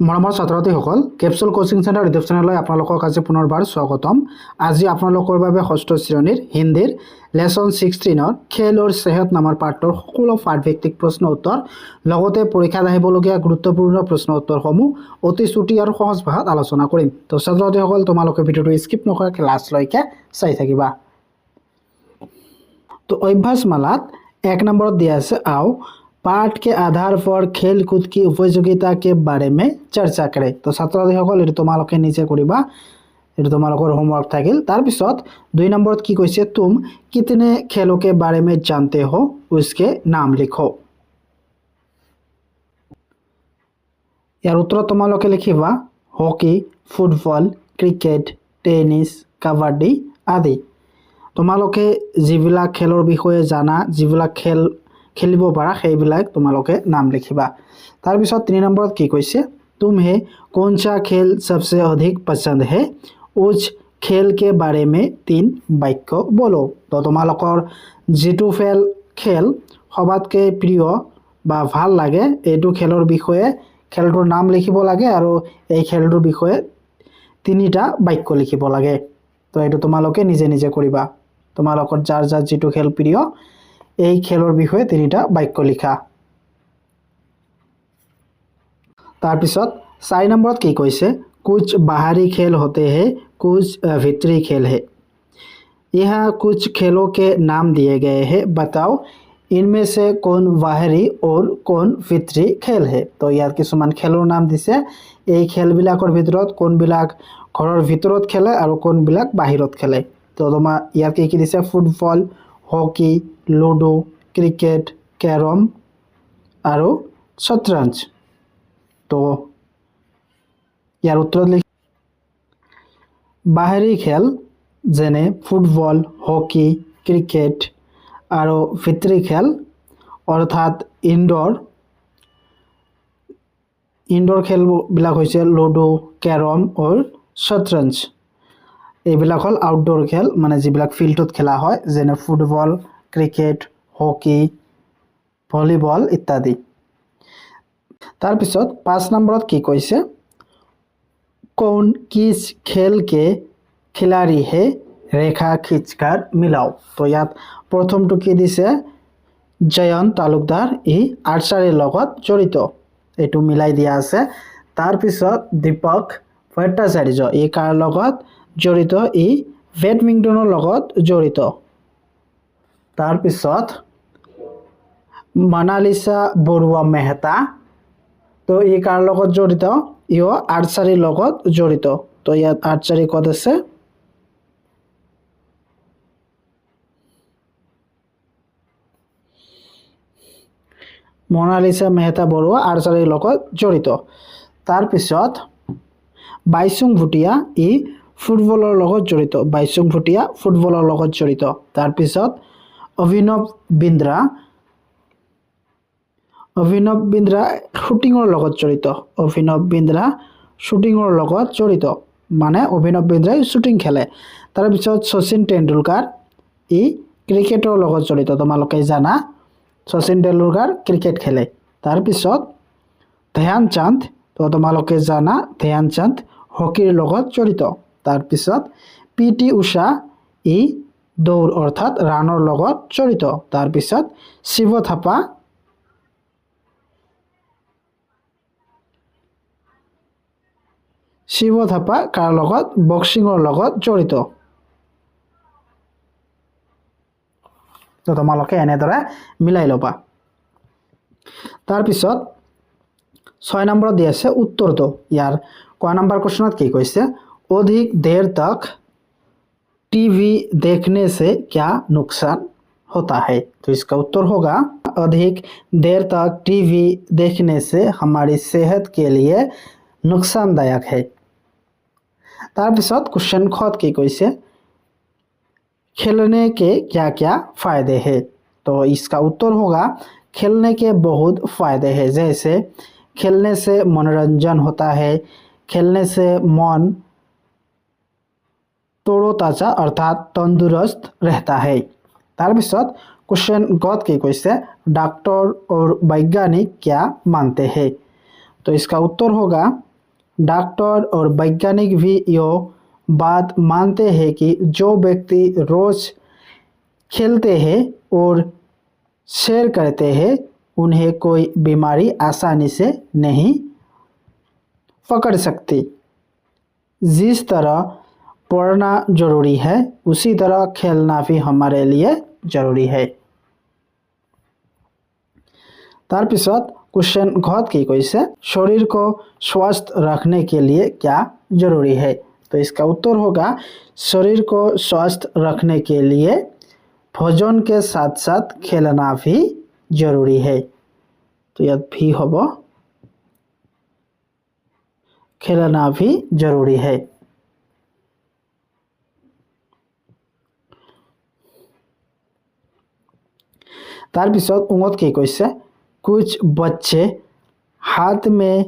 মৰমৰ ছাত্ৰ-ছাত্ৰীসকল, capsule coaching centre YouTube চেনেললৈ আপোনালোকক আজি পুনৰবাৰ স্বাগতম। আজি আপোনালোকৰ বাবে ষষ্ঠ শ্ৰেণীৰ হিন্দীৰ লেচন 16ৰ খেল আৰু সেহত নামৰ পাঠৰ সকলো পাঠভিত্তিক প্ৰশ্ন উত্তৰ লগতে পৰীক্ষাত আহিবলগীয়া গুৰুত্বপূৰ্ণ প্ৰশ্ন উত্তৰসমূহ অতি চুটি আৰু সহজ ভাষাত আলোচনা কৰিম। তো ছাত্ৰ-ছাত্ৰীসকল, তোমালোকে ভিডিঅ'টো স্কিপ নকৰাকৈ লাষ্টলৈকে চাই থাকিবা। तो अभ्यास मालात 1 নম্বৰত দিয়া আছে आओ पाठ के आधार पर खेल कूद की उपयोगिता के बारे में चर्चा करें। तो ছাত্ৰসকল এটো তোমালোকে নিজে কৰিবা, এটো তোমালোকৰ হোমৱৰ্ক থাকিল। তাৰ পিছত 2 নম্বৰত কি কৈছে, तुम कितने खेलों के बारे में जानते हो उसके नाम लिखो। ইয়াৰ উত্তৰ তোমালোকে লিখিবা hockey, football, cricket, tennis, kabaddi আদি। তোমালোকে যিবিলাক খেলৰ বিষয়ে জানা, যিবিলাক খেল খেলিব পাৰা সেইবিলাক তোমালোকে নাম লিখিবা। তাৰ পিছত 3 নম্বৰত কি কৈছে, तुम्हें कौन सा खेल सबसे अधिक पसंद है उस खेल के बारे में 3 বাক্য বলো। তো তোমালোকৰ যেটো খেল সবাতকে প্ৰিয় বা ভাল লাগে এইটো খেলৰ বিষয়ে খেলটোৰ নাম লিখিব লাগে আৰু এই খেলটোৰ বিষয়ে 3টা বাক্য লিখিব লাগে। তো এইটো তোমালোকে নিজে নিজে কৰিবা। তোমালোকৰ যাৰ যাৰ যেটো খেল প্ৰিয় এই খেলৰ বিষয়ে 3টা বাক্য লিখা। তাৰ পিছত 4 নম্বৰত কি কৈছে, कुछ बाहरी खेल होते हैं कुछ भीतरी खेल है। यहाँ कुछ खेलों के नाम दिए गए हैं, बताओ इनमें से कौन बाहरी और कौन भीतरी खेल है। तो ইয়াত কিছুমান খেলৰ নাম দিছে, এই খেলবিলাকৰ ভিতৰত কোনবিলাক ঘৰৰ ভিতৰত খেলে আৰু কোনবিলাক বাহিৰত খেলে। তো তোমাৰ ইয়াত কি দিছে, football, hockey, ludo, cricket, carrom আৰু শতৰঞ্জ। তো ইয়াৰ উত্তৰত লিখ বাহিৰী খেল যেনে ফুটবল, হকি, ক্ৰিকেট আৰু ভিতৰি খেল অৰ্থাৎ ইনডোৰ খেলবিলাক হৈছে লুডো, কেৰম আৰু শতৰঞ্জ। এইবিলাক হ'ল আউটডোৰ খেল, মানে যিবিলাক ফিল্ডত খেলা হয়, যেনে ফুটবল, ক্ৰিকেট, হকি, ভলিবল ইত্যাদি। তাৰ পিছত 5 নম্বৰত কি কৈছে, कौन किस खेल के खिलाड़ी है रेखा खींचकर मिलाओ। तो ইয়াত প্ৰথমটো কি দিছে, জয়ন্ত তালুকদাৰ, ই আৰ্চাৰীৰ লগত জড়িত, এইটো মিলাই দিয়া আছে। তাৰ পিছত দীপক ভট্টাচাৰ্য, ই কাৰ লগত জড়িত, ই বেডমিণ্টনৰ লগত জড়িত। তাৰ পিছত মনালিসা বৰুৱা মেহতা, তো ই কাৰ লগত জড়িত, ইও আৰ্চাৰীৰ লগত জড়িত। তো ইয়াত আৰ্চাৰী ক'ত আছে, মনালিসা মেহতা বৰুৱা আৰ্চাৰীৰ লগত জড়িত। তাৰ পিছত বাইচুং ভুটিয়া, ই ফুটবলৰ লগত জড়িত, বাইচুং ভুটিয়া ফুটবলৰ লগত জড়িত। তাৰ পিছত অভিনৱ বিন্দ্ৰা শুটিঙৰ লগত জড়িত, অভিনৱ বিন্দ্ৰা শুটিঙৰ লগত জড়িত, মানে অভিনৱ বিন্দ্ৰাই শুটিং খেলে। তাৰ পিছত শচীন তেণ্ডুলকাৰ, ই ক্ৰিকেটৰ লগত জড়িত, তোমালোকে জানা শচীন তেণ্ডুলকাৰ ক্ৰিকেট খেলে। তাৰ পিছত ধ্যান চাঁদ, তো তোমালোকে জানা ধ্যান চাঁদ হকিৰ লগত জড়িত। তাৰ পিছত পিটি উষা, ই দৌৰ অৰ্থাৎ ৰাণৰ লগত জড়িত। তাৰ পিছত শিৱ থাপা কাৰ লগত, বক্সিঙৰ লগত জড়িত। তো তোমালোকে এনেদৰে মিলাই ল'বা। তাৰ পিছত 6 নম্বৰত দি আছে উত্তৰটো। ইয়াৰ ক নম্বৰ কোৱেশ্চনত কি কৈছে, অধিক দেৰ तक टीवी देखने से क्या नुकसान होता है। तो इसका उत्तर होगा अधिक देर तक टीवी देखने से हमारी सेहत के लिए नुकसानदायक है। तार पिছত क्वेश्चन खत की कैसे, खेलने के क्या क्या फायदे हैं। तो इसका उत्तर होगा खेलने के बहुत फायदे हैं, जैसे खेलने से मनोरंजन होता है, खेलने से मन तरोताजा अर्थात तंदुरुस्त रहता है। तार पिছত क्वेश्चन गत की कैसे, डॉक्टर और वैज्ञानिक क्या मानते हैं। तो इसका उत्तर होगा डॉक्टर और वैज्ञानिक भी यो बात मानते हैं कि जो व्यक्ति रोज खेलते हैं और सैर करते हैं उन्हें कोई बीमारी आसानी से नहीं पकड़ सकती। जिस तरह पढ़ना जरूरी है उसी तरह खेलना भी हमारे लिए जरूरी है। तार पिছত क्वेश्चन घत की कैसे शरीर को स्वस्थ रखने के लिए क्या जरूरी है। तो इसका उत्तर होगा शरीर को स्वस्थ रखने के लिए भोजन के साथ साथ खेलना भी जरूरी है। तो यह भी होगा खेलना भी जरूरी है। तार पिছত उंगत की कैसे कुछ बच्चे हाथ में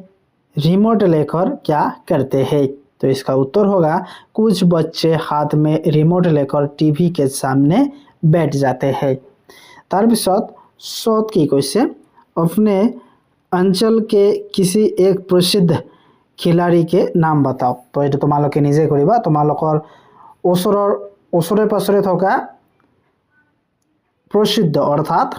रिमोट लेकर क्या करते हैं। तो इसका उत्तर होगा कुछ बच्चे हाथ में रिमोट लेकर टीवी के सामने बैठ जाते हैं। तार पिছত शोध की कैसे अपने अंचल के किसी एक प्रसिद्ध खिलाड़ी के नाम बताओ। तो ये तुम्हारे निजे करिबा तुम्हालोकर ओसरे पासरे थका प्रसिद्ध अर्थात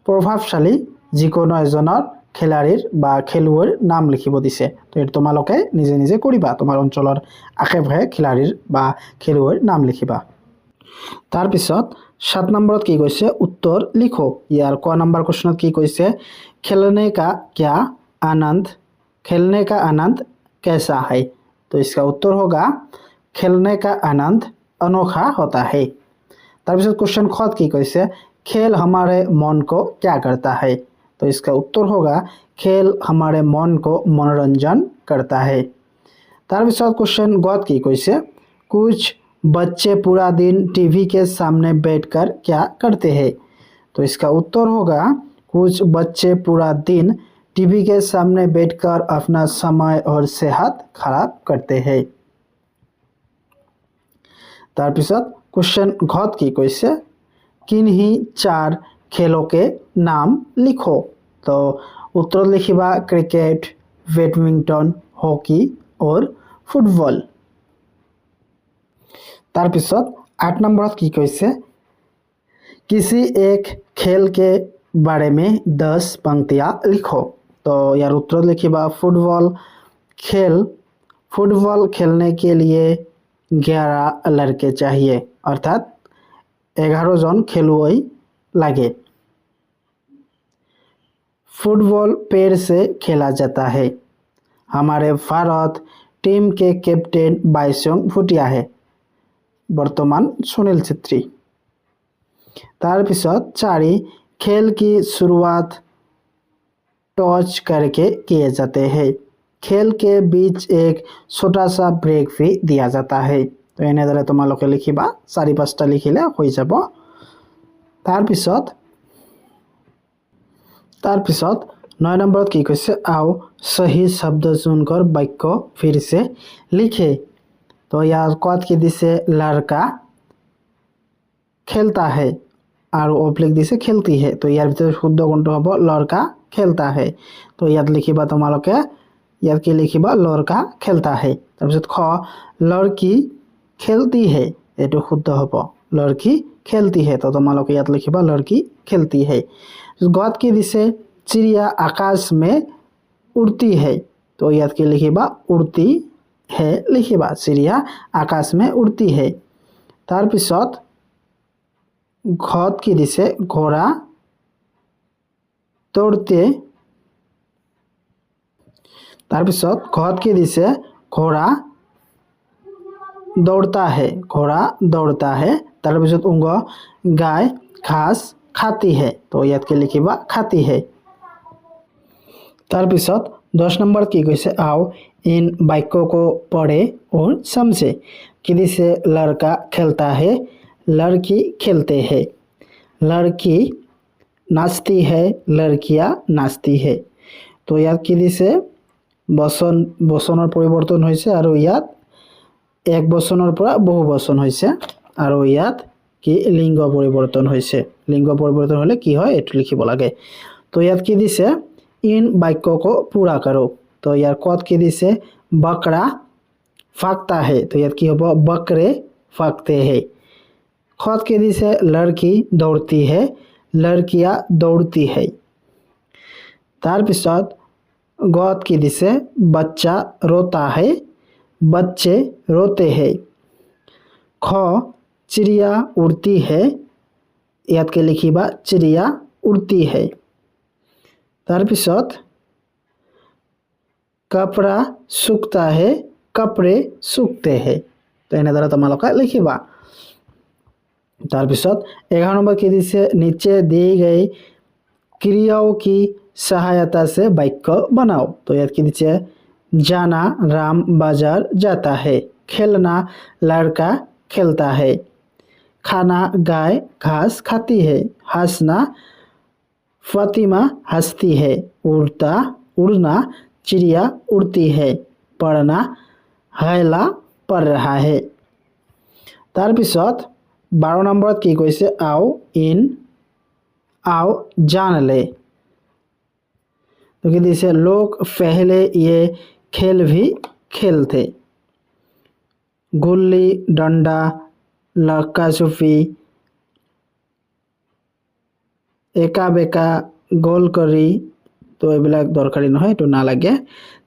प्रभावशाली जिकोनो एजনৰ खेलाड़ीर बा खेलुৱৈৰ नाम लिखिब दिसे। तो ये तुम्हारे निजे निजे करिबा तुम्हार अंचলৰ आशे पाशे खिलाड़ीर बा खेलुৱৈৰ नाम लिखिबा। तार पिছত 7 नम्बरत की कैसे उत्तर लिखो। यार क नम्बर क्वेश्चन की कैसे खेलने का आनंद कैसा है। तो इसका उत्तर होगा खेलने का आनंद अनोखा होता है। तार पिছত क्वेश्चन खत की कैसे खेल हमारे मन को क्या करता है। तो इसका उत्तर होगा खेल हमारे मन को मनोरंजन करता है। तार पिছত क्वेश्चन गत की कैसे कुछ बच्चे पूरा दिन टीवी के सामने बैठकर क्या करते हैं। तो इसका उत्तर होगा कुछ बच्चे पूरा दिन टीवी के सामने बैठकर अपना समय और सेहत खराब करते हैं। तार पिছত क्वेश्चन घत की कैसे किन्हीं 4 खेलों के नाम लिखो। तो उत्तर लिखिबा क्रिकेट, बैडमिंटन, हॉकी और फुटबॉल। तार पिছত 8 नंबर की कैसे किसी एक खेल के बारे में 10 पंक्तियां लिखो। तो यार उत्तर लिखिबा फुटबॉल खेलने के लिए 11 लड़के चाहिए अर्थात 11 जन खेलुवै लागे। फुटबॉल पैर से खेला जाता है। हमारे भारत टीम के कैप्टन बाइसोंग भूटिया है वर्तमान सुनील छेत्री। तार पिছত 4 खेल की शुरुआत टॉस करके किए जाते हैं। खेल के बीच एक छोटा सा ब्रेक भी दिया जाता है। तो এনেদৰে তোমালোকে লিখিবা 4-5টা লিখিলে হৈ যাব। तार पिছত 9 नंबर की कैसे आओ सही शब्द चुनकर वाक्य फिर से लिखे। तो यार कत की दिसे लड़का खेलता है और ओब्लिक दिसे खेलती है। तो यार भीतर शुद्ध कोणটো हबो लड़का खेलता है। तो याद लिखिबा तुम्हारे याद की लिखिबा लड़का खेलता है। तार पिছত ख लड़की खेलती है ये शुद्ध हबो लड़की खेलती है। तो तुम्हारे याद लिखिबा लड़की खेलती है। गत की दिसे चिड़िया आकाश में उड़ती है। तो याद की लिखिबा उड़ती है लिखिबा चिड़िया आकाश में उड़ती है। तार पिছত घत की दिसे घोड़ा दौड़ते। तार पिছত घत की दिसे घोड़ा दौड़ता है तार पिছত उंग गाय घास खाती है। तो याद के लिखिबा खाती है। तार पिছত 10 नंबर की कैसे आओ इन वाक्यों को पढ़े और समझे। कि दिसे लड़का खेलता है, लड़की खेलते हैं, लड़की नाचती है, लड़कियां नाचती है। तो याद की दिसे बचনৰ परिवर्तन হৈছে আৰু ইয়াত एक बचনৰ পৰা বহু বচন হৈছে আৰু ইয়াত কি লিঙ্গ পৰিৱৰ্তন হৈছে। লিঙ্গ পৰিৱৰ্তন হলে কি হয় এটো লিখিব লাগে। তো ইয়াত কি দিছে इन वाक्यों को पूरा करो। তো ইয়াৰ কত কি দিছে বকৰা ফাকতা হে তো ইয়াত কি হ'ব বকৰে ফাকতে হে খত কি দিছে লড়কি দৌড়ती है लड़कियां दौड़ती है तार पिছত गत की दिसे बच्चा रोता है बच्चे रोते हैं ख चिड़िया उड़ती है याद के लिखिबा चिड़िया उड़ती है तार पिছত कपड़ा सूखता है कपड़े सूखते हैं तो एने द्वारा তোমালোকে লিখিবা तार पिছত 11 नंबर की दिसे नीचे दी गई क्रियाओं की सहायता से वाक्य बनाओ तो याद की दिसे जाना राम बाजार जाता है खेलना लड़का खेलता है खाना गाय घास खाती है हंसना फातिमा हंसती है उड़ना चिड़िया उड़ती है पढ़ना हैला पढ़ रहा है तार पिছত 12 नंबर की कैसे आओ जान ले तो कि दिसे लोग पहले ये खेल भी खेलते गुल्ली डंडा लक्का छुपी एका बेका गोल करी तो এইবিলাক দৰকাৰী নহয় তো না লাগে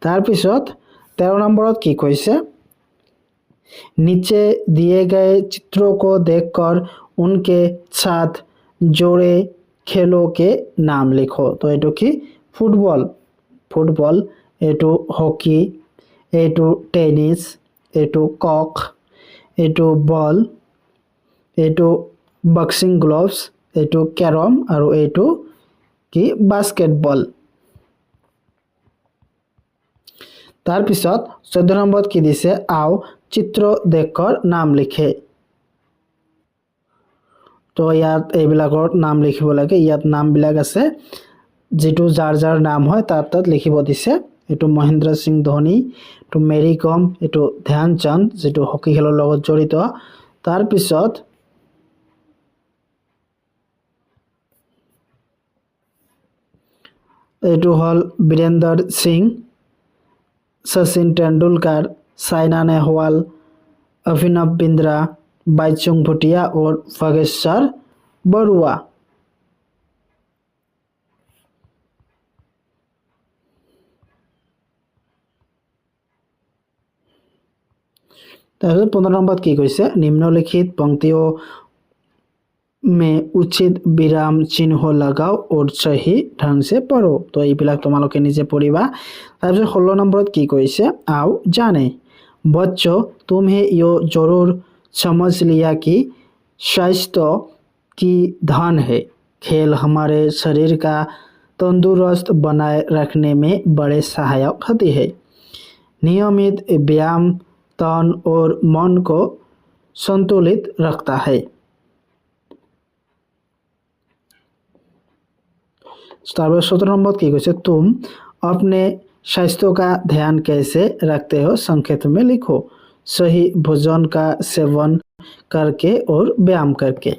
তাৰ পিছত 13 নম্বৰত কি কৈছে नीचे दिए गए चित्रों को देखकर उनके साथ जोड़े खेलों के नाम लिखो तो एटू की फुटबल एटू हॉकी एटू टेनिस एटू कॉक एटू बॉल एटू बॉक्सिंग ग्लोव्स एटू कैरम और एटू की बास्केटबॉल तार पिছত 14 नंबर की दिसे आओ चित्र देखकर नाम लिखे तो ইয়াত এইবিলাকৰ নাম লিখিব লাগে ইয়াত নাম বিলাক আছে যেটো যাৰ যাৰ নাম হয় তাত লিখিব দিছে এটো মহেন্দ্ৰ সিং ধোনি এটো মেৰী কম এটো ধ্যান চাঁদ যেটো হকি খেলৰ লগত জড়িত তাৰ পিছত এটো হল বীৰেন্দ্ৰ সিং सचिन तेंदुलकर साइना नेहवाल अभिनव बिंद्रा बाइचुंग भूटिया और भागेश्वर बरुआ तार 15 नंबर की कैसे निम्नलिखित पंक्तियों में उचित विराम चिन्ह लगाओ और सही ढंग से पढ़ो तो এইবিলাক তোমালোকে নিজে পঢ়িবা তাৰপিছত 16 নম্বৰত কি কৈছে आओ जाने बच्चों तुम्हें ये जरूर समझ लिया कि स्वास्थ्य की धन है खेल हमारे शरीर का तंदुरुस्त बनाए रखने में बड़े सहायक होती है नियमित व्यायाम तन और मन को संतुलित रखता है 17 नंबर की कैसे तुम अपने स्वास्थ्य का ध्यान कैसे रखते हो संक्षेप में लिखो सही भोजन का सेवन करके और व्यायाम करके